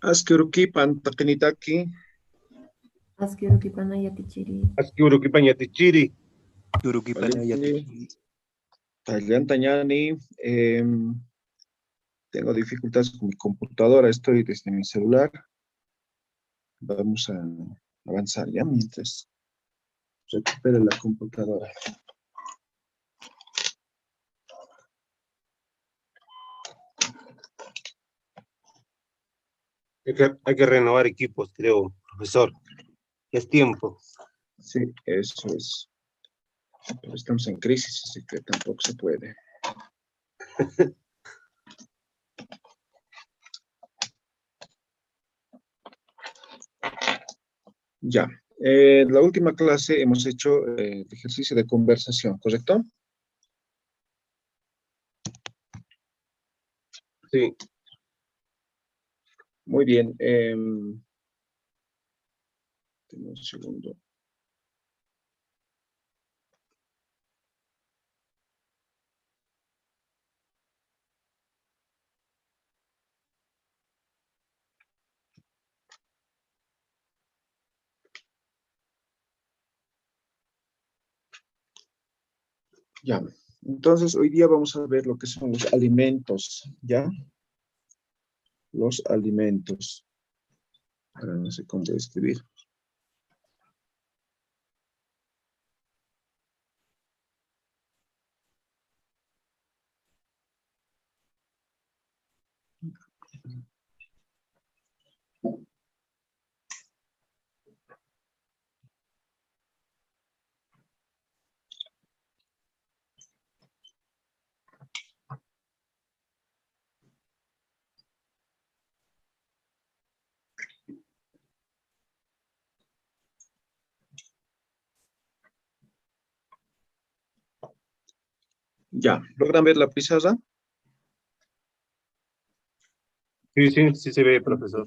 Askirukipan takinitaki. Asquiruquipana yatichiri. Asquiuruquipan yatichiri. Valentini, Tagliantañani, tengo dificultades con mi computadora, estoy desde mi celular. Vamos a avanzar ya mientras recupere la computadora. Hay que renovar equipos, creo, profesor. Es tiempo. Sí, eso es. Pero estamos en crisis, así que tampoco se puede. Ya. La última clase hemos hecho el ejercicio de conversación, ¿correcto? Sí. Muy bien. Deme un segundo. Ya. Entonces, hoy día vamos a ver lo que son los alimentos, ¿ya? Los alimentos. Ahora no sé cómo escribir. Ya, ¿logran ver la pizarra? Sí, sí, sí se ve, profesor.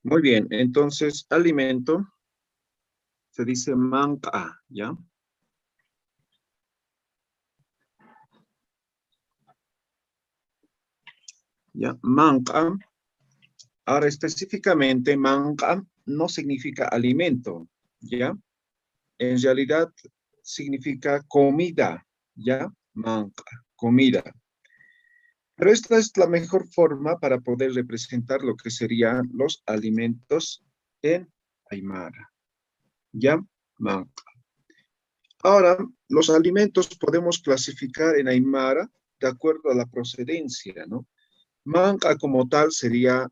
Muy bien, entonces, alimento se dice manca, ¿ya? Ya, manca. Ahora, específicamente, manca no significa alimento, ¿ya? En realidad, significa comida, ¿ya? Manca, comida. Pero esta es la mejor forma para poder representar lo que serían los alimentos en Aymara, ¿ya? Manca. Ahora, los alimentos podemos clasificar en Aymara de acuerdo a la procedencia, ¿no? Manca como tal sería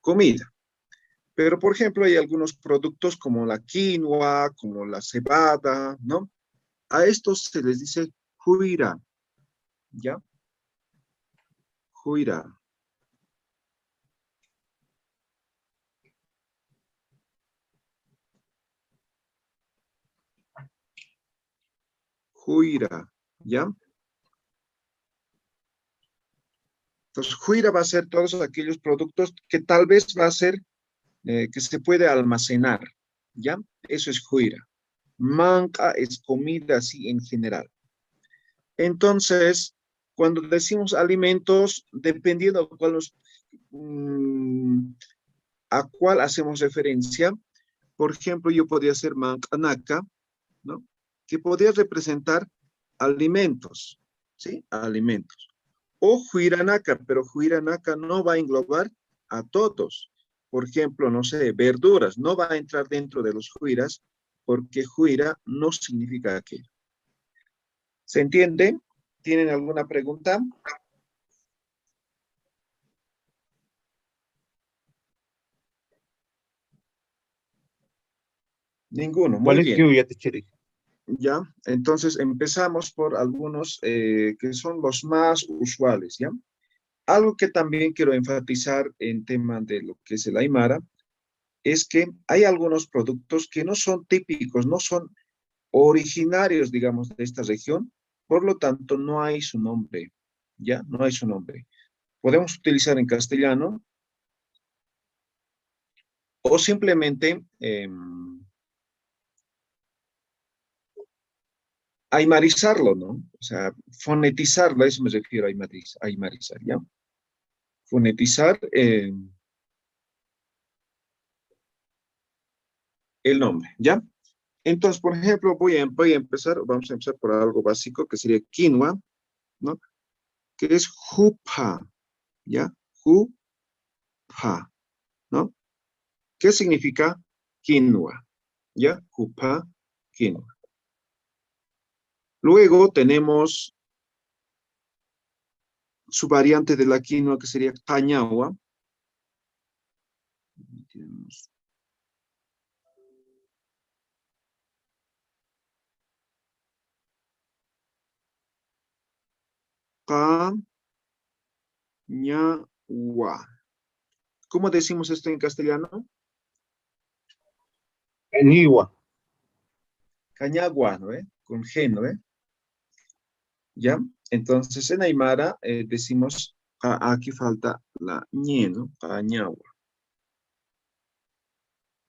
comida. Pero, por ejemplo, hay algunos productos como la quinoa, como la cebada, ¿no? A estos se les dice huira, ¿ya? Huira. Huira, ¿ya? Entonces, huira va a ser todos aquellos productos que tal vez va a ser que se puede almacenar, ¿ya? Eso es huira. Manca es comida así en general. Entonces, cuando decimos alimentos, dependiendo a cuál hacemos referencia, por ejemplo, yo podría ser mancanaka, ¿no? Que podría representar alimentos, ¿sí? Alimentos. O huiranaka, pero huiranaka no va a englobar a todos. Por ejemplo, no sé, verduras, no va a entrar dentro de los huiras, porque huira no significa aquello. ¿Se entiende? ¿Tienen alguna pregunta? Ninguno, muy ¿Cuál es bien. Q yatichiri? Ya, entonces empezamos por algunos que son los más usuales, ¿ya? Algo que también quiero enfatizar en tema de lo que es el Aymara es que hay algunos productos que no son típicos, no son originarios, digamos, de esta región, por lo tanto no hay su nombre, ¿ya? No hay su nombre. Podemos utilizar en castellano o simplemente aimarizarlo, ¿no? O sea, fonetizarlo, a eso me refiero a aimarizar, ¿ya? Fonetizar el nombre, ¿ya? Entonces, por ejemplo, voy a empezar, vamos a empezar por algo básico que sería quinoa, ¿no? Que es jupa, ¿ya? Jupa, ¿no? ¿Qué significa quinoa? ¿Ya? Jupa, quinoa. Luego tenemos su variante de la quinoa que sería cañagua. Tenemos cañagua. ¿Cómo decimos esto en castellano? Cañigua. Cañagua, ¿no? Con G, ¿no? ¿Ya? Entonces en Aymara decimos, aquí falta la ñe, ¿no? Cañagua.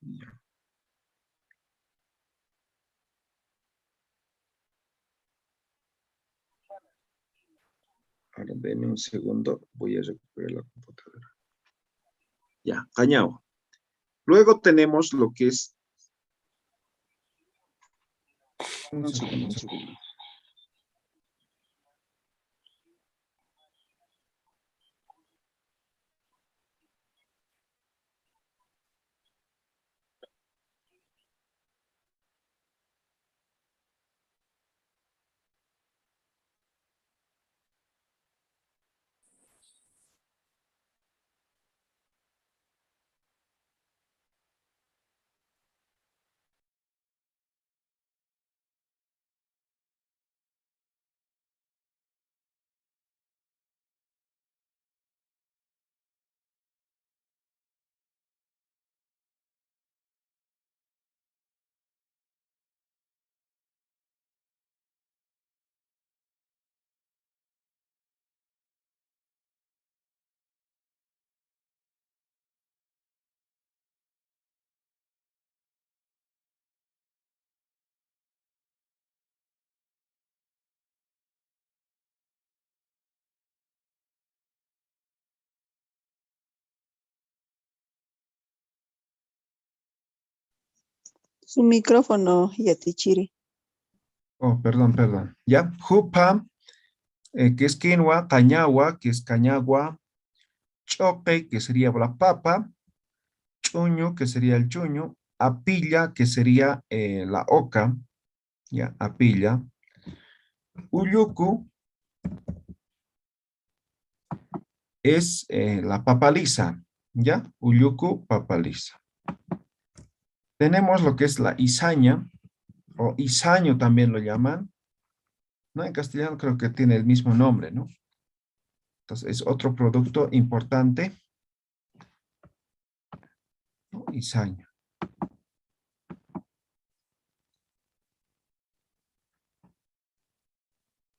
Ya. Ahora denme un segundo, voy a recuperar la computadora. Ya, cañagua. Luego tenemos lo que es... Un segundo, un segundo. Su micrófono, Yatichiri. Oh, perdón, perdón. Ya, jupa, que es quinoa, cañagua, que es cañagua, choque, que sería la papa, chuño, que sería el chuño, apilla, que sería la oca, ya, apilla, uyuku es la papa lisa, ya, uyuku, papa lisa. Tenemos lo que es la izaña, o izaño también lo llaman, ¿no? En castellano creo que tiene el mismo nombre, ¿no? Entonces es otro producto importante, ¿no? Izaña.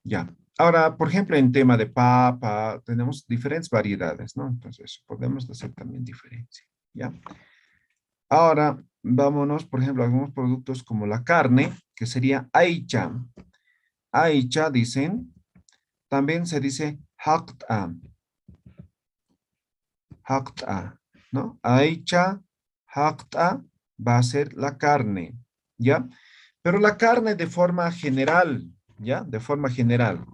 Ya. Ahora, por ejemplo, en tema de papa, tenemos diferentes variedades, ¿no? Entonces, podemos hacer también diferencia, ¿ya? Ahora, vámonos, por ejemplo, a algunos productos como la carne, que sería aicha. Aicha, dicen, también se dice hakta, hakta, ¿no? Aicha, hakta, va a ser la carne, ¿ya? Pero la carne de forma general, ¿ya? De forma general.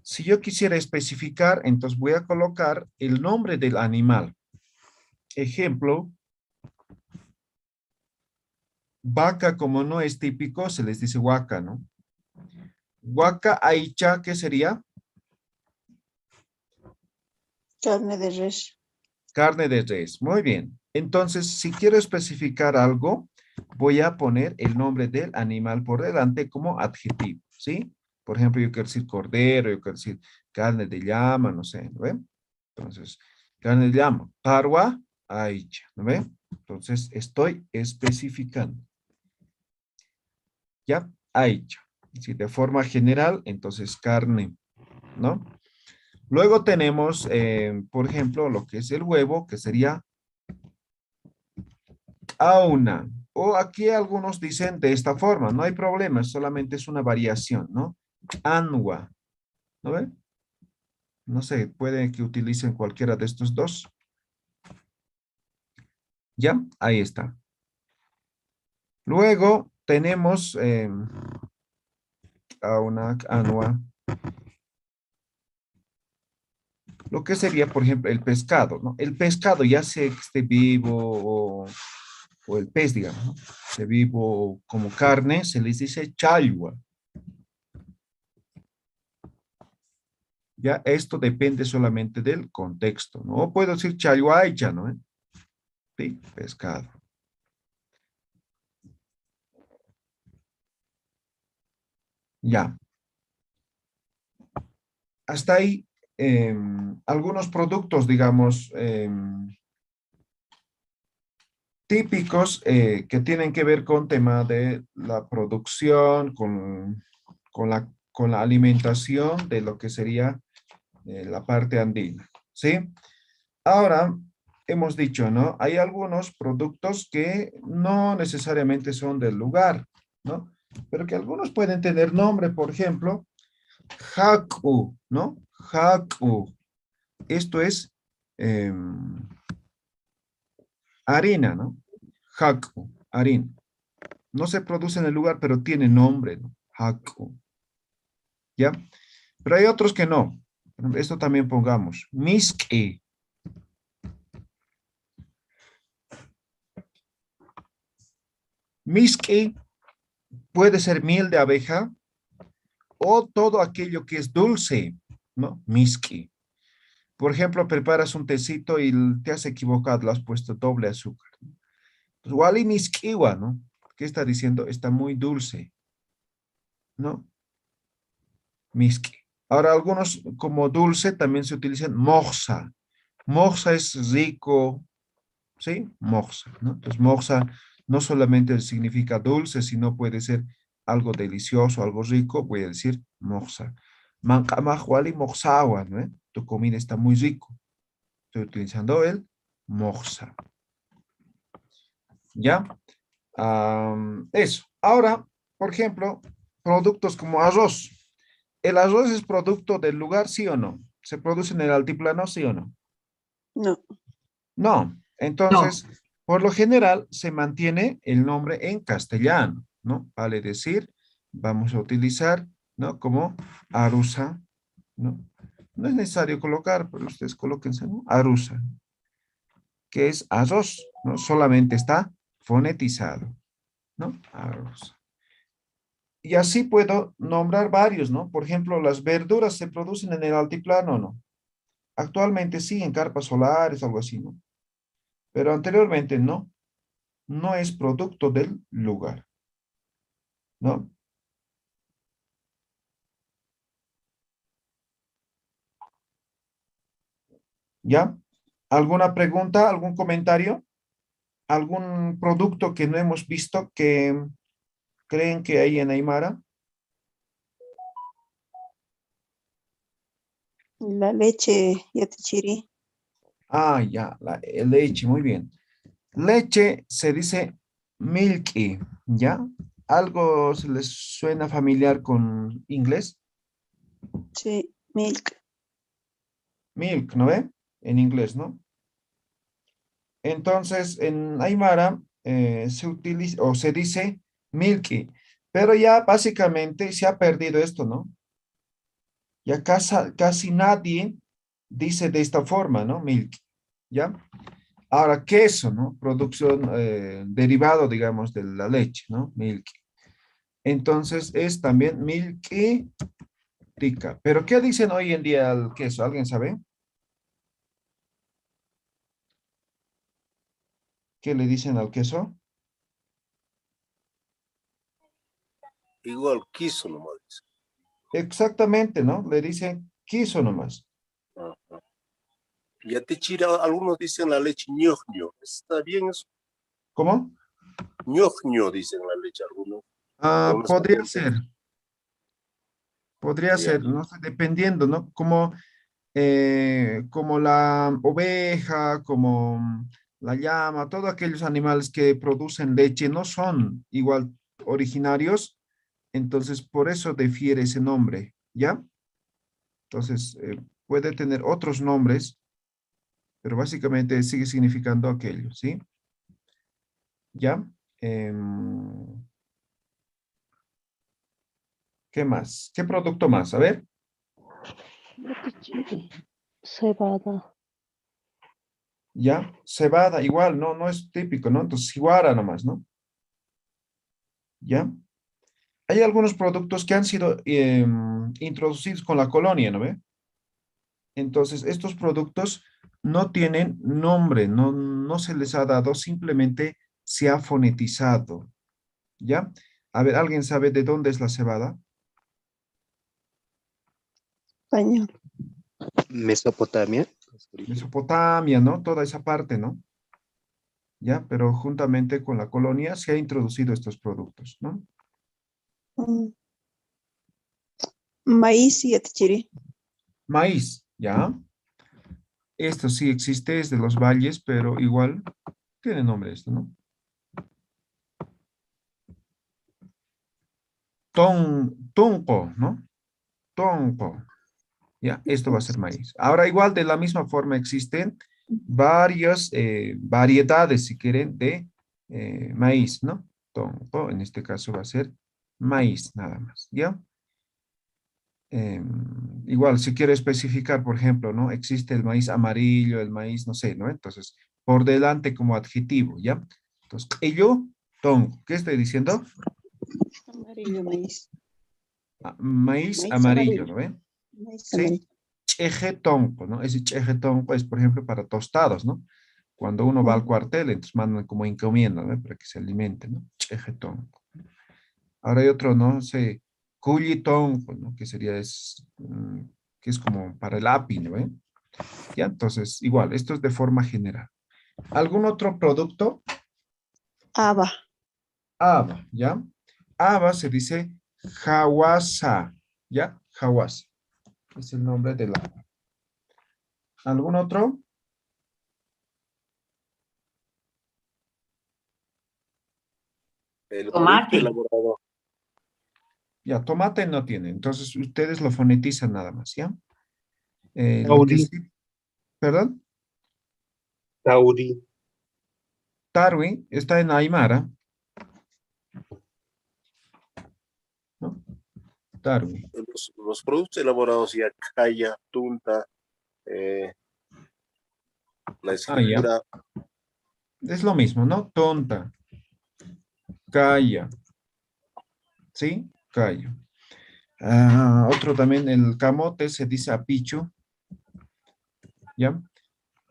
Si yo quisiera especificar, entonces voy a colocar el nombre del animal. Ejemplo, vaca, como no es típico, se les dice huaca, ¿no? Huaca aicha, ¿qué sería? Carne de res. Carne de res. Muy bien. Entonces, si quiero especificar algo, voy a poner el nombre del animal por delante como adjetivo, ¿sí? Por ejemplo, yo quiero decir cordero, yo quiero decir carne de llama, no sé, ¿no ven? Entonces, carne de llama, parwa, aicha, ¿no ven? Entonces, estoy especificando. ¿Ya? Aicha. Si de forma general, entonces carne, ¿no? Luego tenemos, por ejemplo, lo que es el huevo, que sería auna. O aquí algunos dicen de esta forma, no hay problema, solamente es una variación, ¿no? Anwa, ¿no ven? No sé, puede que utilicen cualquiera de estos dos. ¿Ya? Ahí está. Luego tenemos a una anua. Lo que sería, por ejemplo, el pescado, ¿no? El pescado, ya sea que esté vivo o el pez, digamos, ¿no? Esté vivo como carne, se les dice chalwa. Ya, esto depende solamente del contexto, ¿no? O puedo decir chalhuaycha, ¿no? Sí, pescado. Ya. Hasta ahí, algunos productos, digamos, típicos que tienen que ver con tema de la producción, con la alimentación de lo que sería la parte andina, ¿sí? Ahora, hemos dicho, ¿no? Hay algunos productos que no necesariamente son del lugar, ¿no? Pero que algunos pueden tener nombre, por ejemplo, haku, ¿no? Haku. Esto es harina, ¿no? Haku, harina. No se produce en el lugar, pero tiene nombre, ¿no? Haku, ¿ya? Pero hay otros que no. Esto también pongamos. Miski. Miski puede ser miel de abeja o todo aquello que es dulce, ¿no? Miski. Por ejemplo, preparas un tecito y te has equivocado, le has puesto doble azúcar. Pues, wali miskiwa, ¿no? ¿Qué está diciendo? Está muy dulce, ¿no? Miski. Ahora, algunos como dulce también se utilizan moxa. Moxa es rico, ¿sí? Moxa, ¿no? Entonces, moxa no solamente significa dulce, sino puede ser algo delicioso, algo rico, voy a decir moxa. Mancamajuali moxawa, ¿no? Tu comida está muy rico. Estoy utilizando el moxa. ¿Ya? Eso. Ahora, por ejemplo, productos como arroz. ¿El arroz es producto del lugar, sí o no? ¿Se produce en el altiplano, sí o no? No. No. Entonces, por lo general, se mantiene el nombre en castellano, ¿no? Vale decir, vamos a utilizar, ¿no? Como arusa, ¿no? No es necesario colocar, pero ustedes colóquense, ¿no? Arusa, que es arroz, ¿no? Solamente está fonetizado, ¿no? Arroz. Y así puedo nombrar varios, ¿no? Por ejemplo, las verduras se producen en el altiplano, ¿no? Actualmente sí, en carpas solares, algo así, ¿no? Pero anteriormente no, no es producto del lugar, ¿no? ¿Ya? ¿Alguna pregunta, algún comentario? ¿Algún producto que no hemos visto que creen que hay en Aymara? La leche yatichiri. Ah, ya, leche, muy bien. Leche se dice milky, ¿ya? ¿Algo se les suena familiar con inglés? Sí, milk. Milk, ¿no ve? En inglés, ¿no? Entonces, en Aymara se utiliza o se dice milky, pero ya básicamente se ha perdido esto, ¿no? Ya casi nadie dice de esta forma, ¿no? Milky, ¿ya? Ahora, queso, ¿no? Producción derivado, digamos, de la leche, ¿no? Milky. Entonces, es también milky tica. Pero, ¿qué dicen hoy en día al queso? ¿Alguien sabe? ¿Qué le dicen al queso? Igual quiso nomás. Dice. Exactamente, ¿no? Le dicen queso nomás. Ajá. Ya te chira, algunos dicen la leche ñoño. ¿Está bien eso? ¿Cómo? Ñoño dicen la leche algunos. Ah, Algunas corrientes. podría Ya. ser, no sé, dependiendo, ¿no? Como la oveja, como la llama, todos aquellos animales que producen leche no son igual originarios, entonces por eso difiere ese nombre, ¿ya? Entonces puede tener otros nombres, pero básicamente sigue significando aquello, ¿sí? ¿Ya? Em, ¿Qué más? ¿Qué producto más? A ver, Yatichiri. Cebada. ¿ya? Cebada, igual, no, no es típico, ¿no? Entonces, ciguara nomás, ¿no? ¿Ya? Hay algunos productos que han sido introducidos con la colonia, ¿no ve? Entonces, estos productos no tienen nombre, no, no se les ha dado, simplemente se ha fonetizado, ¿ya? A ver, ¿alguien sabe de dónde es la cebada? Español. Mesopotamia. Es origen. Mesopotamia, ¿no? Toda esa parte, ¿no? ¿Ya? Pero juntamente con la colonia se ha introducido estos productos, ¿no? Mm, Maíz yatichiri. Maíz, ¿ya? Esto sí existe, es de los valles, pero igual tiene nombre esto, ¿no? Tunco, ¿no? Tonco. Ya, esto va a ser maíz. Ahora, igual de la misma forma existen varias variedades, si quieren, de maíz, ¿no? Tonco, en este caso va a ser maíz, nada más, ¿ya? Igual, si quiero especificar, por ejemplo, ¿no? Existe el maíz amarillo, el maíz, no sé, ¿no? Entonces, por delante como adjetivo, ¿ya? Entonces, ello, tonco. ¿Qué estoy diciendo? Amarillo maíz. Maíz Maíz amarillo, amarillo. ¿no ven? Maíz Sí. amarillo. Chejetonco, ¿no? Ese chejetonco es, por ejemplo, para tostados, ¿no? Cuando uno va al cuartel, entonces mandan como encomienda, ¿no? Para que se alimente, ¿no? Chejetonco. Ahora hay otro, ¿no? Sé, culitonco, ¿no? Que sería, que es como para el API, ¿no ven? Ya, entonces, igual, esto es de forma general. ¿Algún otro producto? Aba. Aba, ¿ya? Aba se dice Hawasa, ¿ya? Hawasa. Es el nombre del aba. ¿Algún otro? El producto Tomate. elaborado. Ya, tomate no tiene. Entonces, ustedes lo fonetizan nada más, ¿ya? Lo que Tauri. sí, perdón, Tauri. Tarwi está en Aymara, ¿no? Tarwi. Los productos elaborados ya calla, tunta, eh, la Ah, ya. escritura. Es lo mismo, ¿no? Tonta, calla, ¿sí? Callo. Ah, otro también, el camote se dice apicho, ¿ya?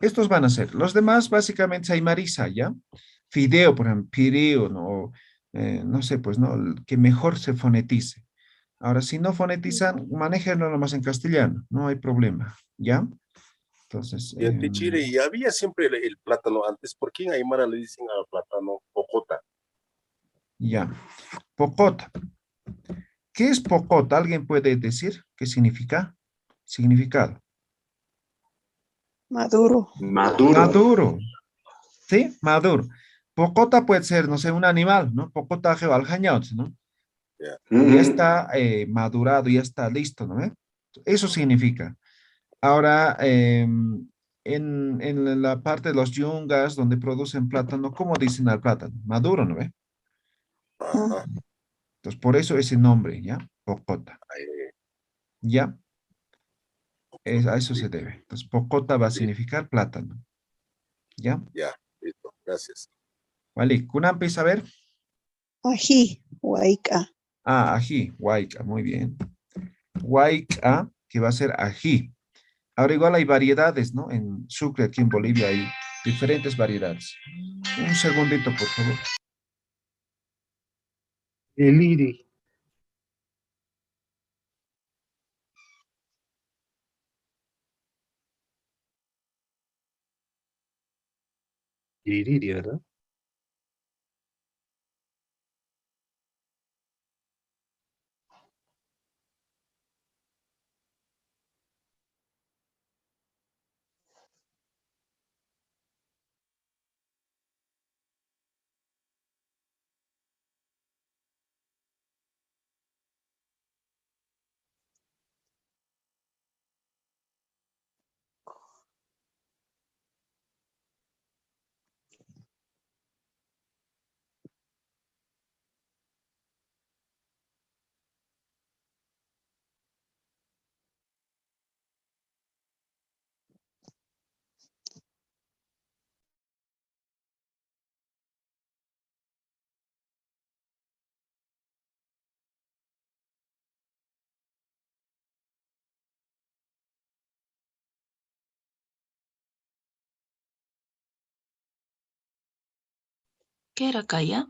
Estos van a ser. Los demás, básicamente, es aymariza, ¿ya? Fideo, por ejemplo, pireo, ¿no? No sé, pues, ¿no? El que mejor se fonetice. Ahora, si no fonetizan, manéjenlo nomás en castellano, no hay problema, ¿ya? Entonces, Y en Tichire, y había siempre el plátano antes. ¿Por qué en Aymara le dicen al plátano pocota? ya. Pocota. ¿Qué es pocota? ¿Alguien puede decir qué significa? Significado. Maduro. Maduro. Maduro, ¿sí? Maduro. Pocota puede ser, no sé, un animal, ¿no? Pocota al ¿no? Ya. Ya está madurado, ya está listo, ¿no? Eso significa. Ahora, en la parte de los yungas donde producen plátano, ¿cómo dicen al plátano? Maduro, ¿no ve? Ajá. Entonces, por eso ese nombre, ¿ya? Pocota, Eh, ¿ya? A eso se sí, debe. Entonces, pocota va a sí, significar plátano, ¿ya? ya, listo, gracias. Vale, Kunampi, a ver. Ají. Huayca. Ah, ají, huayca, muy bien. Huayca, que va a ser ají. Ahora igual hay variedades, ¿no? En Sucre, aquí en Bolivia, hay diferentes variedades. Un segundito, por favor. El iri. Iriri, ¿verdad? ¿Qué era Kaya?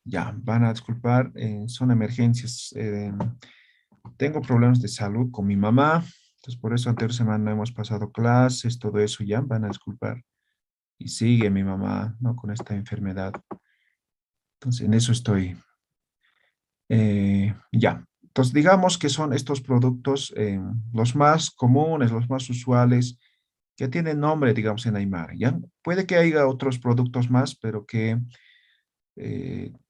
Ya, van a disculpar, son emergencias. Tengo problemas de salud con mi mamá, entonces por eso anterior semana no hemos pasado clases, todo eso ya, van a disculpar. Y sigue mi mamá, ¿no? Con esta enfermedad. Entonces en eso estoy. Ya, entonces digamos que son estos productos los más comunes, los más usuales, que tienen nombre, digamos, en Aymara, ¿ya? Puede que haya otros productos más, pero que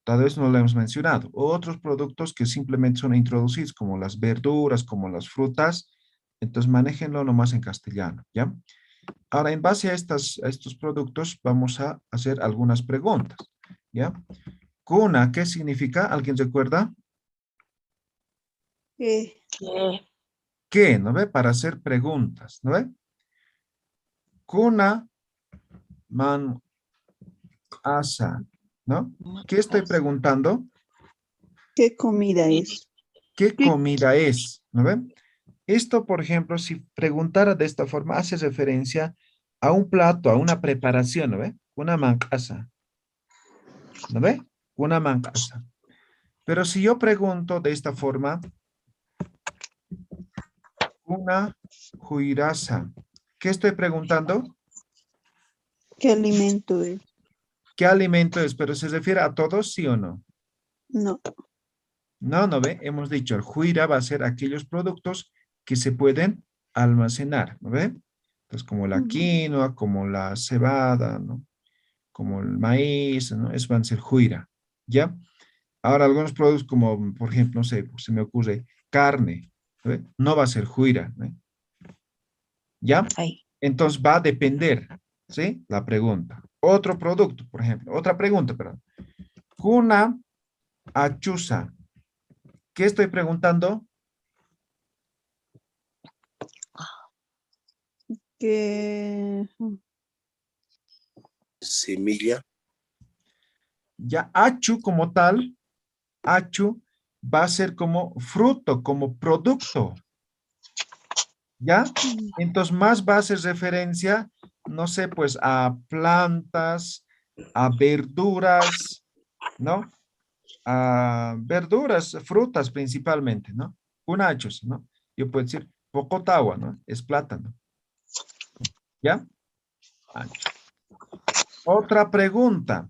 tal vez no lo hemos mencionado. Otros productos que simplemente son introducidos, como las verduras, como las frutas, entonces manéjenlo nomás en castellano, ¿ya? Ahora, en base a estos productos, vamos a hacer algunas preguntas, ¿ya? Cuna, ¿qué significa? ¿Alguien recuerda? ¿Qué? ¿Qué? ¿Qué? ¿No ve? Para hacer preguntas, ¿no ve? Cuna, man, asa, ¿no? ¿Qué estoy preguntando? ¿Qué comida es? ¿Qué comida es? ¿No ve? Esto, por ejemplo, si preguntara de esta forma, hace referencia a un plato, a una preparación, ¿no ve? Una mancasa, ¿no ve? Una mancasa. Pero si yo pregunto de esta forma, una juirasa, ¿qué estoy preguntando? ¿Qué alimento es? ¿Qué alimento es? ¿Pero se refiere a todos, sí o no? No. No, no ve, hemos dicho, el juira va a ser aquellos productos que se pueden almacenar, ¿no ve? Entonces, como la Ujú. quinoa, como la cebada, ¿no? Como el maíz, ¿no? Eso van a ser juira, ¿ya? Ahora, algunos productos como, por ejemplo, no sé, pues, se me ocurre carne, ¿no ve? No va a ser juira, ¿no? ¿Ya? Ay, Entonces va a depender, ¿sí? La pregunta. Otro producto, por ejemplo, otra pregunta, perdón. Cuna achusa. ¿Qué estoy preguntando? ¿Qué? Semilla. Ya achu como tal, achu va a ser como fruto, como producto, ¿ya? Entonces más va a hacer referencia, no sé, pues a plantas, a verduras, ¿no? A verduras, frutas principalmente, ¿no? Unachos, ¿no? Yo puedo decir pocotagua, ¿no? Es plátano, ¿ya? Achu. Otra pregunta.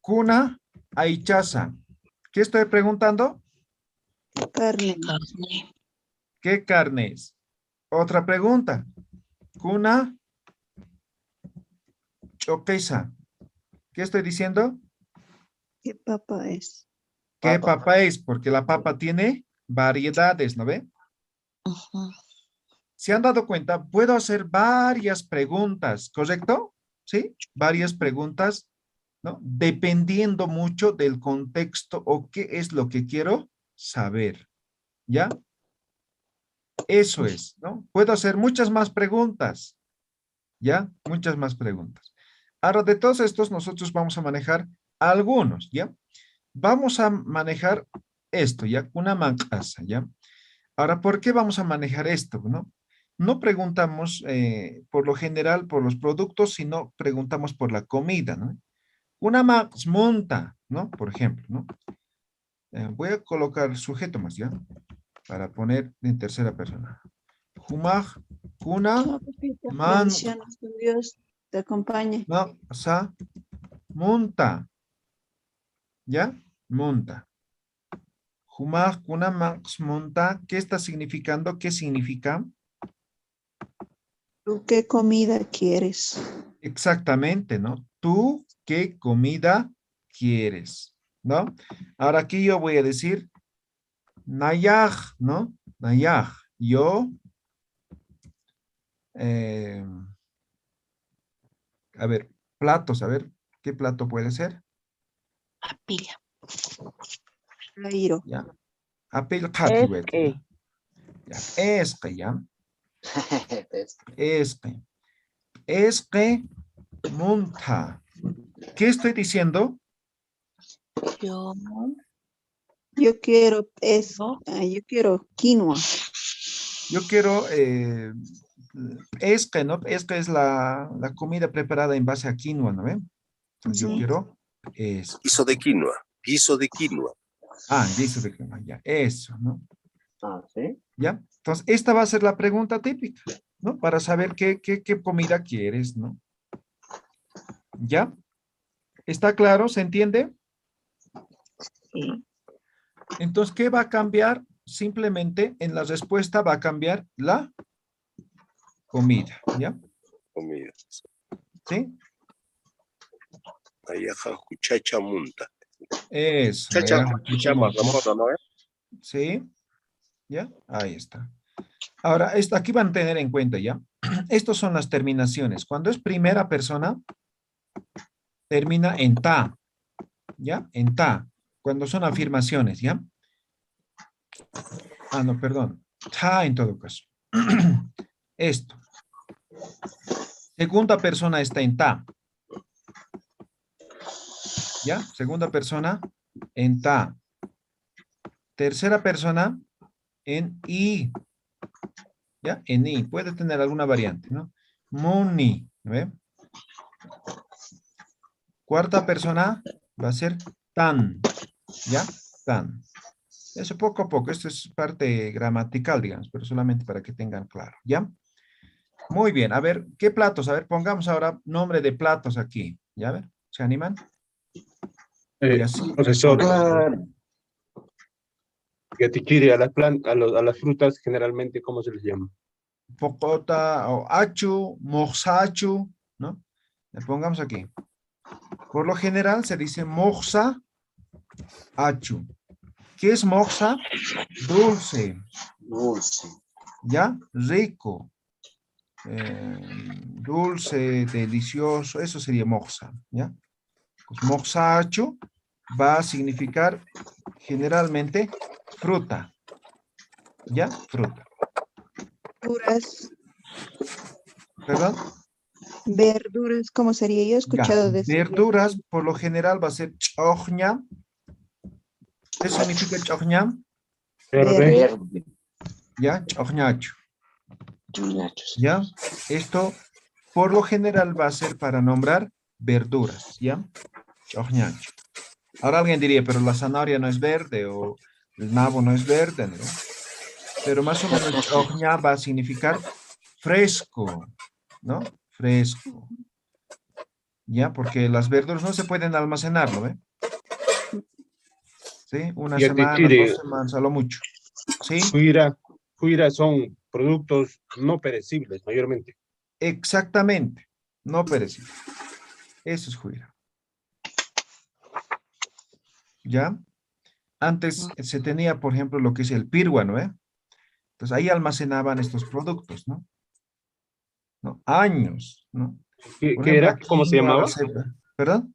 Cuna aichaza. ¿Qué estoy preguntando? Carne. carne. ¿Qué carne es? Otra pregunta. Cuna choquesa. ¿Qué estoy diciendo? ¿Qué papa es? ¿Qué Papa. papa es? Porque la papa tiene variedades, ¿no ve? Ujú. ¿Se han dado cuenta? Puedo hacer varias preguntas, ¿correcto? ¿Sí? Varias preguntas, ¿no? Dependiendo mucho del contexto o qué es lo que quiero saber, ¿ya? Eso es, ¿no? Puedo hacer muchas más preguntas, ¿ya? Muchas más preguntas. Ahora, de todos estos, nosotros vamos a manejar algunos, ¿ya? Vamos a manejar esto, ¿ya? Una mancasa, ¿ya? Ahora, ¿por qué vamos a manejar esto, no? No preguntamos por lo general por los productos, sino preguntamos por la comida, ¿no? Una más monta, ¿no? Por ejemplo, ¿no? Voy a colocar sujeto más, ¿ya? Para poner en tercera persona. Humaj, kuna, Chao, papito. man, Bendiciones. Que Dios te acompañe. no, sa, monta, ¿ya? Monta. Humaj, kuna, max, monta. ¿Qué está significando? ¿Qué significa? ¿Tú qué comida quieres? Exactamente, ¿no? ¿Tú qué comida quieres? ¿No? Ahora aquí yo voy a decir Nayaj, ¿no? Nayaj. Yo, eh, a ver, platos, a ver, ¿qué plato puede ser? Papilla. Jairo. Ya. Apel kaki wet, que. ya. Esque, ya. Esque. Esque monta. ¿Qué estoy diciendo? Yo. Yo quiero ¿No? yo quiero quinoa. Yo quiero, esque, ¿no? Esque es la comida preparada en base a quinoa, ¿no ven? Entonces yo Ujú. quiero es, Piso de quinoa. Piso de quinoa. guiso de quinoa, ya, eso, ¿no? Ah, sí. ¿Ya? Entonces, esta va a ser la pregunta típica, ¿no? Para saber qué comida quieres, ¿no? ¿Ya? ¿Está claro? ¿Se entiende? Sí. Entonces, ¿qué va a cambiar? Simplemente en la respuesta va a cambiar la comida, ¿ya? Comida. ¿Sí? Ayaja, chacha munta. Eso, Chacha, ya, chacha mazamorra, ¿no? ¿sí? ¿Ya? Ahí está. Ahora, aquí van a tener en cuenta, ¿ya? Estas son las terminaciones. Cuando es primera persona, termina en ta, ¿ya? En ta. Cuando son afirmaciones, ¿ya? Ah, no, perdón. Ta en todo caso. Esto. Segunda persona está en ta. ¿Ya? Segunda persona en ta. Tercera persona en i. ¿Ya? En i. Puede tener alguna variante, ¿no? Muni. ¿Ve? Cuarta persona va a ser tan. ¿Ya? Tan. Eso poco a poco. Esto es parte gramatical, digamos, pero solamente para que tengan claro. ¿Ya? Muy bien. A ver, ¿qué platos? A ver, pongamos ahora nombre de platos aquí. ¿Ya? A ver, ¿se animan? Y así Profesor, responden. Gatichiri, a las frutas generalmente, ¿cómo se les llama? Pocota o achu, moxachu, ¿no? Le pongamos aquí. Por lo general se dice moxa, achu. ¿Qué es moxa? Dulce, Dulce. ¿ya? Rico, dulce, delicioso, eso sería moxa, ¿ya? Pues moxa achu va a significar generalmente fruta, ¿ya? Fruta. Verduras. ¿Perdón? Verduras, ¿cómo sería? Yo he Ya. escuchado decir. Verduras, por lo general va a ser chochña. ¿Qué significa chochña? Verde. Verde. Ya, chochñacho. Nachos. ¿Ya? Esto, por lo general, va a ser para nombrar verduras, ¿ya? Chochñacho. Ahora alguien diría, pero la zanahoria no es verde o el nabo no es verde, ¿no? Pero más o menos chochña va a significar fresco, ¿no? Fresco. ¿Ya? Porque las verduras no se pueden almacenar, ¿no ve? ¿Sí? Una semana, Gatichiri, 2 semanas, a lo mucho. ¿Sí? Fuira son productos no perecibles, mayormente. Exactamente. No perecible. Eso es juira. ¿Ya? Antes se tenía, por ejemplo, lo que es el pirua, ¿no? Entonces ahí almacenaban estos productos, ¿no? ¿No? Años, ¿no? ¿Qué, Por qué ejemplo, era? aquí ¿Cómo se no llamaba? ¿Perdón?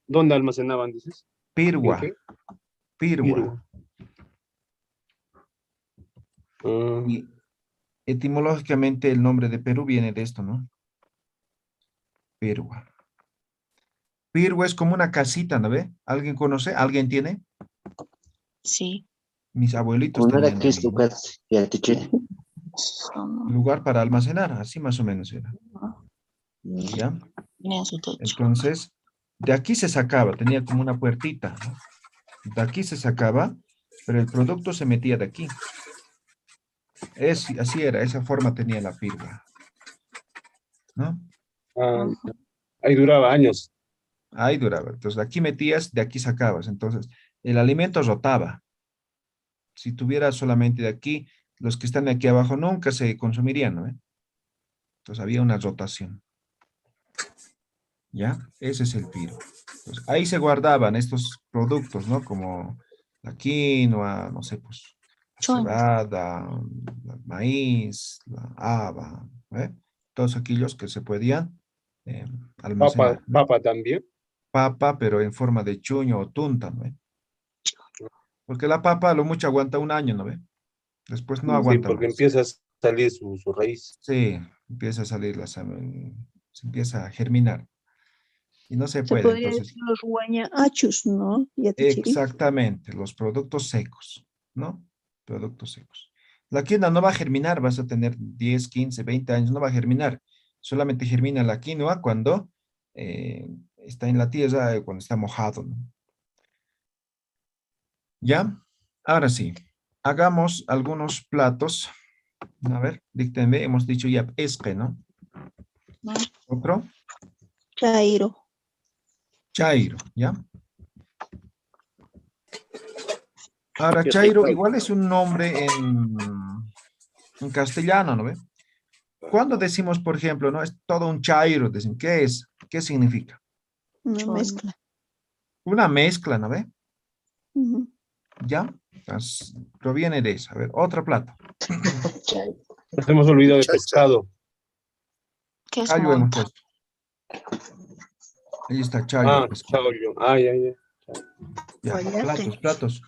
¿Dónde almacenaban, dices? ¿En Pirua, qué? pirua. Pirua. Ah, Y etimológicamente el nombre de Perú viene de esto, ¿no? Pirua. Pirua es como una casita, ¿no ve? ¿Alguien conoce? ¿Alguien tiene? Sí, Mis abuelitos Kunara tenían que es ahí, ¿no? lugar ya te chile. son, Lugar para almacenar, así más o menos era. ¿Ya? tienen su techo. Entonces, de aquí se sacaba, tenía como una puertita, ¿no? De aquí se sacaba, pero el producto se metía de aquí. Así era, esa forma tenía la pirua, ¿no? Ujú. ahí duraba años. Ahí duraba. Entonces, de aquí metías, de aquí sacabas. Entonces, el alimento rotaba. Si tuviera solamente de aquí, los que están de aquí abajo nunca se consumirían, ¿no? Entonces, había una rotación. ¿Ya? Ese es el piro. Entonces, ahí se guardaban estos productos, ¿no? Como la quinoa, no sé, pues, la Chuño. cebada, el maíz, la haba, ¿eh? Todos aquellos que se podían Papa, almacenar, ¿no? papa también. Papa, pero en forma de chuño o tunta, ¿no? Porque la papa a lo mucho aguanta un año, ¿no ve? Después no Sí, aguanta porque más. empieza a salir su raíz. Sí, empieza a salir se empieza a germinar y no se Se puede. podría Entonces, decir los huañachus, ¿no? Yatichiri. exactamente, los productos secos, ¿no? Productos secos. La quinoa no va a germinar, vas a tener 10, 15, 20 años, no va a germinar. Solamente germina la quinoa cuando está en la tierra, cuando está mojado, ¿no? ¿Ya? Ahora sí, hagamos algunos platos. A ver, díctenme, hemos dicho ya esque, ¿no? ¿No? Otro, Chairo. chairo, ¿ya? Ahora, Qué chairo rico. igual es un nombre en castellano, ¿no ve? Cuando decimos, por ejemplo, ¿no? Es todo un chairo, decimos, ¿qué es? ¿Qué significa? Una Chuño. mezcla. Una mezcla, ¿no ve? Ujú. ¿Ya? Entonces, proviene de eso. A ver, otro plato. Chay. Nos hemos olvidado de Chacha. pescado. ¿Qué es Chayo hemos monta? puesto. Ahí está chayo, el pescado. Chaollo. Ya, ya. Ya, Guayate. platos.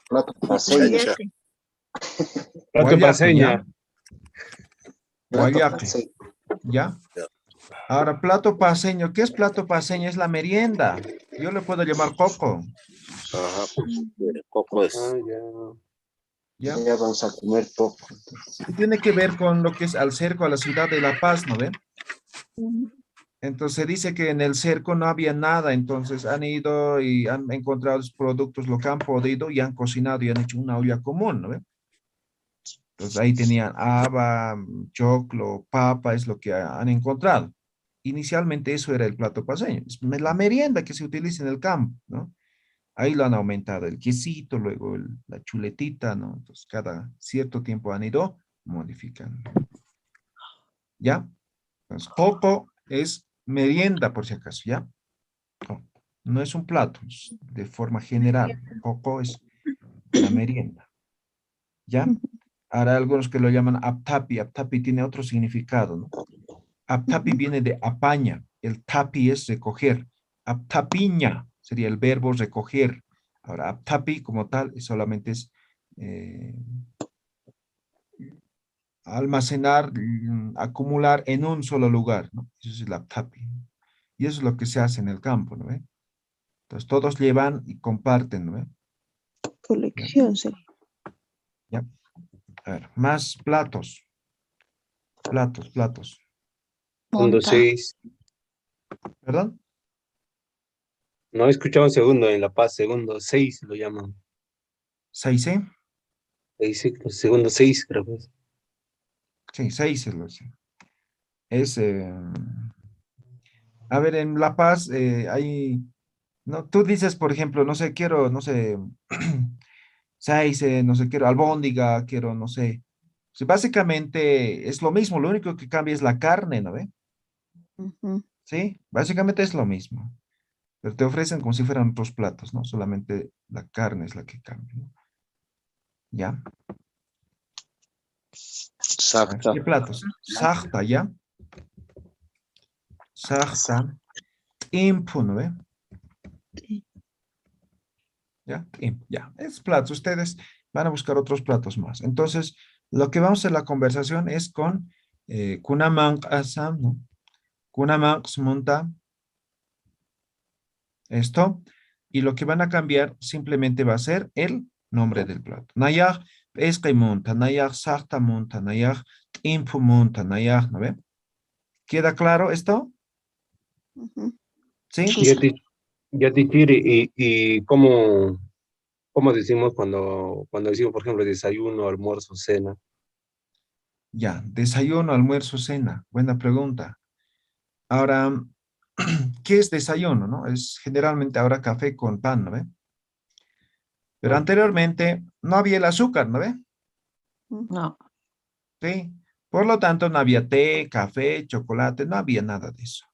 Plato paseño. Chacha. Guayate. Plato Guayaque, ¿ya? paseña. Plato Guayaque, paseño. ¿ya? Ya. Ahora, plato paseño. ¿Qué es plato paseño? Es la merienda. Yo le puedo llamar coco, Ajá. Coco es. Ya. ¿ya? Ya vamos a comer poco. Y tiene que ver con lo que es al cerco a la ciudad de La Paz, ¿no ven? Ujú. Entonces se dice que en el cerco no había nada, entonces han ido y han encontrado los productos, lo que han podido y han cocinado y han hecho una olla común, ¿no ven? Entonces ahí tenían haba, choclo, papa, es lo que han encontrado. Inicialmente eso era el plato paceño, es la merienda que se utiliza en el campo, ¿no? Ahí lo han aumentado el quesito, luego la chuletita, ¿no? Entonces cada cierto tiempo han ido modificando, ¿ya? Entonces, coco es merienda, por si acaso, ¿ya? No, no es un plato, es de forma general. Coco es la merienda, ¿ya? Ujú. Ahora algunos que lo llaman aptapi. Aptapi tiene otro significado, ¿no? Aptapi Ujú. viene de apaña. El tapi es recoger. Aptapiña sería el verbo recoger. Ahora, aptapi como tal solamente es eh, almacenar, acumular en un solo lugar, ¿no? Eso es el aptapi. Y eso es lo que se hace en el campo, ¿no ve? Entonces todos llevan y comparten, ¿no ve? Ya, Colección sería. ya. A ver, más platos. Segundo Monta. 6. ¿Perdón? No he escuchado un segundo en La Paz. Segundo 6 lo llaman. ¿Seis, eh? Ahí sí, segundo 6, creo que es. Sí, seis es lo que es. A ver, en La Paz hay, no, tú dices, por ejemplo, no sé, quiero, no sé, seis, no sé, quiero albóndiga, quiero, no sé. Sí, básicamente es lo mismo, lo único que cambia es la carne, ¿no ve? Ujú. Sí, básicamente es lo mismo. Pero te ofrecen como si fueran otros platos, ¿no? Solamente la carne es la que cambia, ¿no? ¿Ya? Sakta. ¿Qué platos? Sahta, ¿ya? Sahta. Impu, ¿no ve? ¿Ya? Ya. Es platos. Ustedes van a buscar otros platos más. Entonces, lo que vamos a hacer la conversación es con Kunamang Asam, ¿no? Kunamang Smunta. Esto. Y lo que van a cambiar simplemente va a ser el nombre del plato. Nayag Eskai Monta, Nayag Sahta Monta, Nayag Impu Monta, Nayag, ¿no ve? ¿Queda claro esto? Ujú. ¿Sí? Sí, Ya te quiere, y cómo decimos cuando decimos, por ejemplo, desayuno, almuerzo, cena. Ya, desayuno, almuerzo, cena. Buena pregunta. Ahora, ¿qué es desayuno, no? Es generalmente ahora café con pan, ¿no ve? Pero Ah, anteriormente no había el azúcar, ¿no ve? no. Sí. Por lo tanto, no había té, café, chocolate, no había nada de eso.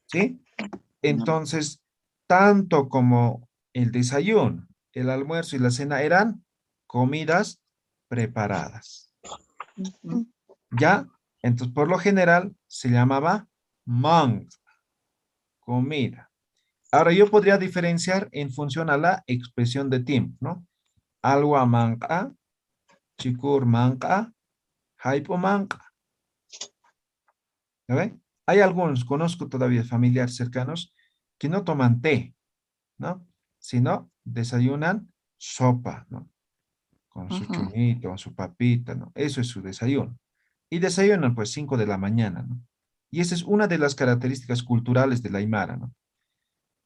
¿Sí? No. Entonces, tanto como el desayuno, el almuerzo y la cena eran comidas preparadas. Ujú. ¿Ya? Entonces, por lo general, se llamaba mang, comida. Ahora, yo podría diferenciar en función a la expresión de tiempo, ¿no? Alwa manca, chikur manca, haipo manca. ¿Ya ven? Hay algunos, conozco todavía familiares cercanos, que no toman té, ¿no? Sino desayunan sopa, ¿no? Con su Ujú. chuñito, con su papita, ¿no? Eso es su desayuno. Y desayunan pues 5 de la mañana, ¿no? Y esa es una de las características culturales de la Aymara, ¿no?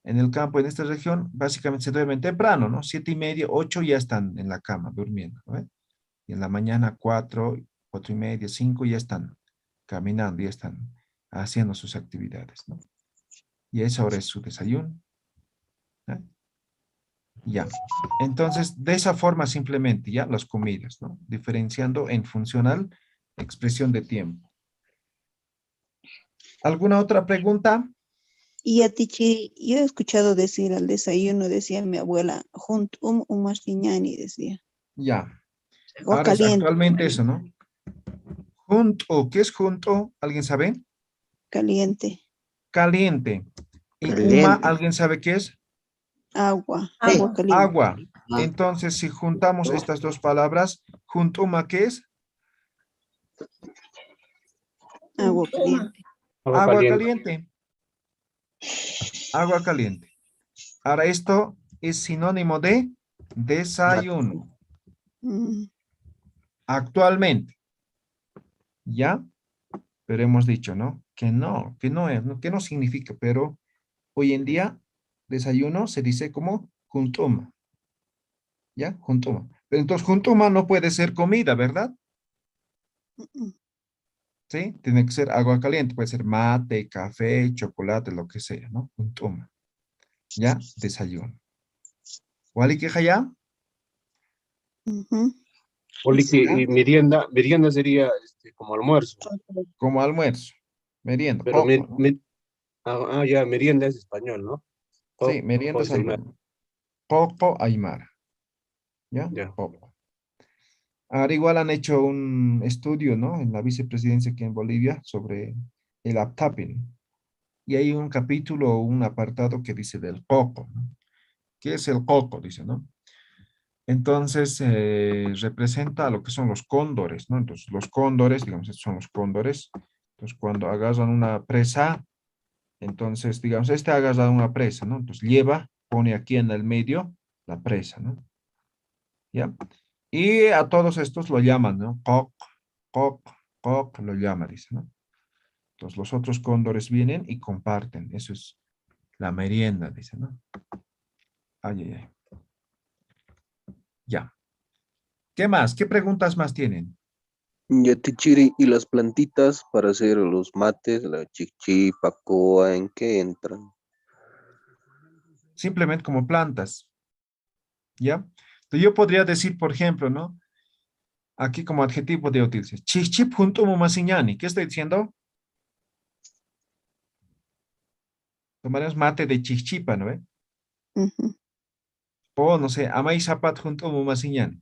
En el campo, en esta región, básicamente se duermen temprano, ¿no? 7:30, 8 ya están en la cama durmiendo, ¿no? Y en la mañana 4, 4:30, 5 ya están caminando, ya están haciendo sus actividades, ¿no? Y a esa hora es su desayuno, ¿no? Ya. Entonces, de esa forma simplemente, ya, las comidas, ¿no? Diferenciando en funcional expresión de tiempo. ¿Alguna otra pregunta? Y a Tichi, yo he escuchado decir al desayuno, decía mi abuela, junto un martiñani, decía. Ya. Agua Ahora es caliente, actualmente eso, ¿no? Junto, ¿qué es junto? ¿Alguien sabe? caliente, Caliente. ¿Y uma, Caliente. alguien sabe qué es? agua caliente, Agua. Ah, Entonces, si juntamos estas dos palabras, juntuma, ¿qué es? agua caliente. agua Agua caliente. caliente. Agua caliente. Ahora, esto es sinónimo de desayuno. Mm, Actualmente. ¿Ya? Pero hemos dicho, ¿no? Que no es, ¿no? Que no significa, pero hoy en día desayuno se dice como juntuma. ¿Ya? Juntuma. Pero entonces juntuma no puede ser comida, ¿verdad? mm, ¿Sí? Tiene que ser agua caliente, puede ser mate, café, chocolate, lo que sea, ¿no? Juntuma. ¿Ya? Desayuno. ¿Wali que ya? ujú. Y merienda sería como almuerzo, Como almuerzo. Merienda, pero poco, ¿no? ya, merienda es español, ¿no? Sí, merienda es Desayunar, almuerzo. Poco aymara. ¿Ya? ya. Poco. Ahora igual han hecho un estudio, ¿no? En la vicepresidencia aquí en Bolivia sobre el uptapping. Y hay un capítulo o un apartado que dice del coco, ¿no? ¿Qué es el coco? Dice, ¿no? Entonces, representa lo que son los cóndores, ¿no? Entonces, los cóndores, digamos, estos son los cóndores. Entonces, cuando agarran una presa, entonces, digamos, este ha agarrado una presa, ¿no? Entonces, lleva, pone aquí en el medio la presa, ¿no? ¿Ya? Y a todos estos lo llaman, ¿no? Coc, coc, coc, lo llama, dice, ¿no? Entonces, los otros cóndores vienen y comparten. Eso es la merienda, dice, ¿no? Ay, ay, ay. Ya. ¿Qué más? ¿Qué preguntas más tienen? Yatichiri y las plantitas para hacer los mates, la chichi, pacoa, ¿en qué entran? Simplemente como plantas, ¿ya? Entonces, yo podría decir, por ejemplo, ¿no? Aquí como adjetivo de utilizar. Chichip junto mumasiñani. ¿Qué estoy diciendo? Tomaremos mate de chichipa, ¿no ve? Ujú. O, no sé, amay zapat junto masiñan.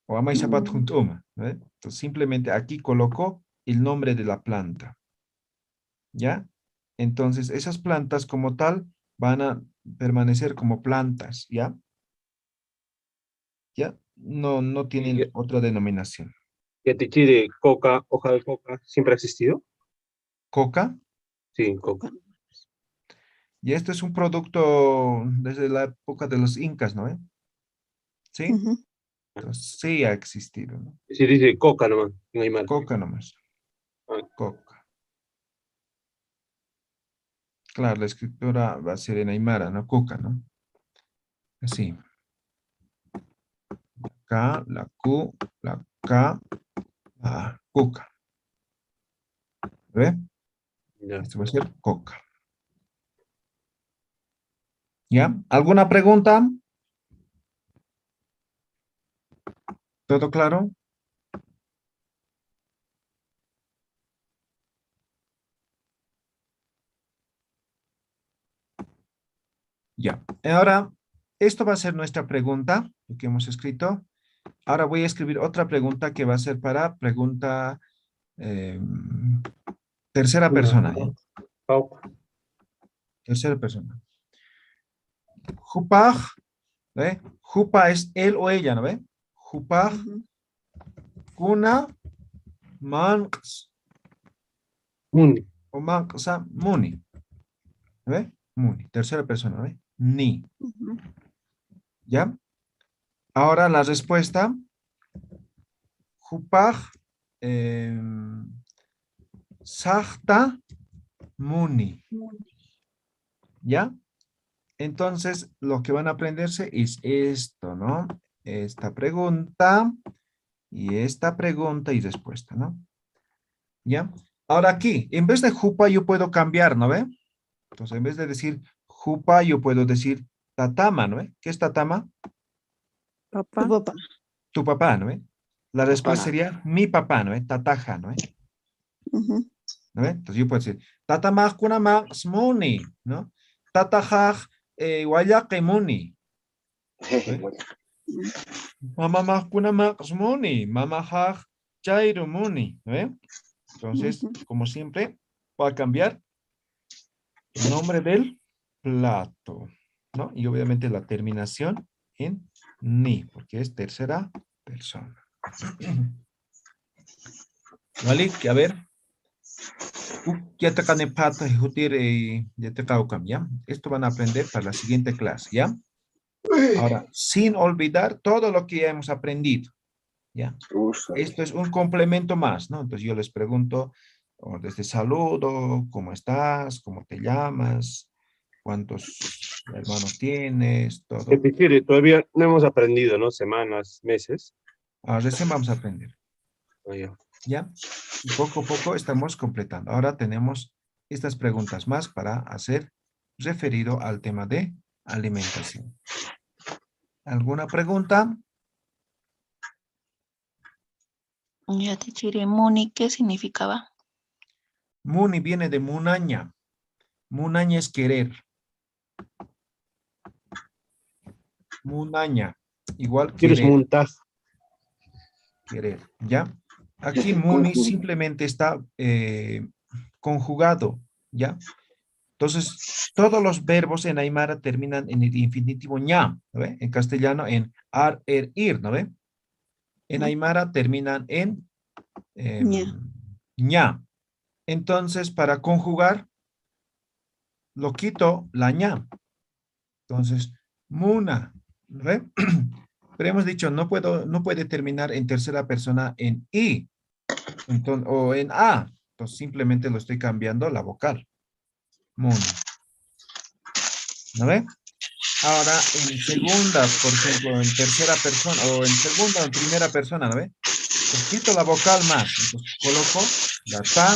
O amay zapat Mm, junto ¿no ve? Entonces, simplemente aquí coloco el nombre de la planta. ¿Ya? Entonces, esas plantas como tal van a permanecer como plantas, ¿ya? ¿Ya? No tienen otra denominación. Yatichiri, coca, hoja de coca, ¿siempre ha existido? Coca, Sí, coca. y esto es un producto desde la época de los incas, ¿no? ¿Sí? ujú. Entonces, sí ha existido, ¿no? Sí, dice coca nomás, no hay mal. Coca nomás, Ah, coca. Claro, la escritura va a ser en aymara, ¿no? Coca, ¿no? Así. K, la Q, la K, la coca. ¿Ve? ya. Esto va a ser coca. ¿Ya? ¿Alguna pregunta? ¿Todo claro? Ya. Ahora, esto va a ser nuestra pregunta, lo que hemos escrito. Ahora voy a escribir otra pregunta que va a ser para pregunta eh, tercera persona. ¿Ya? Coca. Tercera persona. Jupaj, ¿ve? Jupa es él o ella, ¿no ve? Jupaj, Ujú. kuna, manx, Mundi. o manxa, muni. ¿Ve? Muni. Tercera persona, ¿ve? Ni. Ujú. ¿Ya? Ahora la respuesta. Jupaj, Sahta, muni. ¿Ya? Entonces, lo que van a aprenderse es esto, ¿no? Esta pregunta y respuesta, ¿no? ¿Ya? Ahora aquí, en vez de jupa, yo puedo cambiar, ¿no ve? Entonces, en vez de decir jupa, yo puedo decir tatama, ¿no ve? ¿Qué es tatama? Tu Papá. papá. Tu papá, ¿no ve? La respuesta sería mi papá, ¿no ve? Tataja, ¿no ve? Ujú. ¿No ve? Entonces, yo puedo decir tatamaj kunamaj smuni, ¿no? Tatajaj wayaqe muni. ¿Ve? Mamamaj kunamaj smuni, mamajaj chairu muni, ¿no ve? Entonces, Ujú. como siempre, voy a cambiar el nombre del plato, ¿no? Y obviamente la terminación en ni, porque es tercera persona. ¿Vale? Que a ver. Ya te cane pata y jutir ya te caucam, ¿ya? Esto van a aprender para la siguiente clase, ¿ya? Ahora, sin olvidar todo lo que ya hemos aprendido, ¿ya? Esto es un complemento más, ¿no? Entonces yo les pregunto, desde saludo, ¿cómo estás? ¿Cómo te llamas? ¿Cuántos hermanos tienes? Todo. Yatichiri, todavía no hemos aprendido, ¿no? Semanas, meses. Recién vamos a aprender, Ah, ya. ¿ya? Y poco a poco estamos completando. Ahora tenemos estas preguntas más para hacer referido al tema de alimentación. ¿Alguna pregunta? Yatichiri, Muni, ¿qué significaba? Muni viene de munaña. Munaña es querer. Munaña, igual ¿Quieres querer, montar? querer, ¿ya? Aquí muni simplemente está conjugado, ¿ya? Entonces, todos los verbos en aymara terminan en el infinitivo ña, ¿no ve? En castellano en ar, er, ir, ¿no ve? En aymara terminan en Ya. ña. Entonces, para conjugar, lo quito la ña. Entonces, muna, ¿no ve? Pero hemos dicho, no puede terminar en tercera persona en i, entonces, o en a. Entonces, simplemente lo estoy cambiando la vocal. Muna. ¿No ve? Ahora, en segunda, por ejemplo, en tercera persona, o en segunda o en primera persona, ¿no ve? Pues quito la vocal más. Entonces, coloco la ta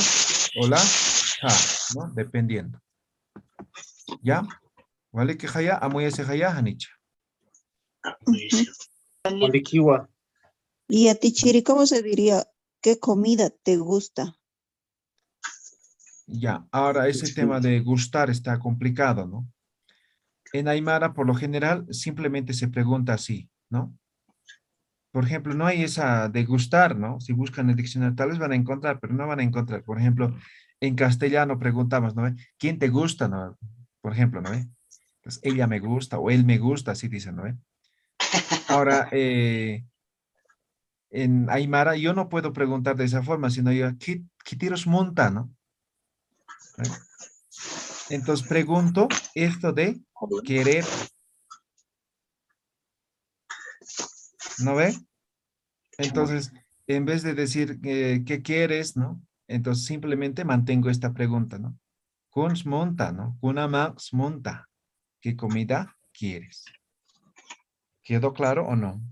o la ja, ¿no? Dependiendo. ¿Ya? ¿Vale? Que jaya, amoy ese jaya, hanicha. Malikiwa. Y a ti, Chiri, ¿cómo se diría? ¿Qué comida te gusta? Ya, ahora ese tema de gustar está complicado, ¿no? En Aymara, por lo general, simplemente se pregunta así, ¿no? Por ejemplo, no hay esa de gustar, ¿no? Si buscan el diccionario, tal vez van a encontrar, pero no van a encontrar. Por ejemplo, en castellano preguntamos, ¿no? ¿Quién te gusta, no? Por ejemplo, ¿no? Entonces, ella me gusta o él me gusta, así dicen, ¿no? Ahora, en Aymara yo no puedo preguntar de esa forma, sino yo, ¿qué tiros monta, no? Entonces pregunto esto de querer, ¿no ve? Entonces, en vez de decir ¿qué quieres, no? Entonces simplemente mantengo esta pregunta, ¿no? Kuns monta, ¿no? Kuna max monta. ¿Qué comida quieres? ¿Quedó claro o no?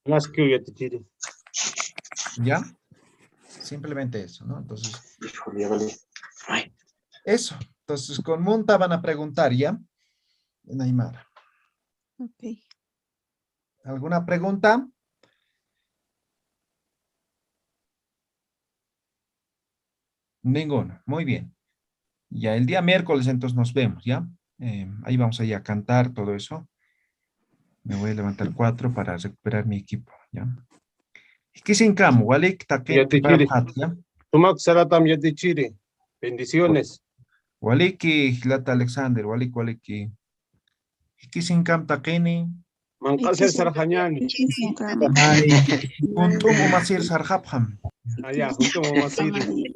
Más que ya te chiri. ¿Ya? Simplemente eso, ¿no? Entonces, Híjole, ya vale. eso. Entonces, con monta van a preguntar, ¿ya? En Aymara. Ok. ¿Alguna pregunta? Ninguno. Muy bien. Ya el día miércoles entonces nos vemos, ¿ya? Ahí vamos a ir a cantar todo eso. Me voy a levantar 4 para recuperar mi equipo, ¿ya? ¿Qué sin camo? Walik Ya taken te chiri. ¿ya? Tumak saratam ya te chiri. Bendiciones. Waliki Hilata Alexander, waliki. ¿Qué sin cam takeni? Mancasar sarjañani. Ay, puntum umasir sarhapham. Allá, junto a mamá Siri.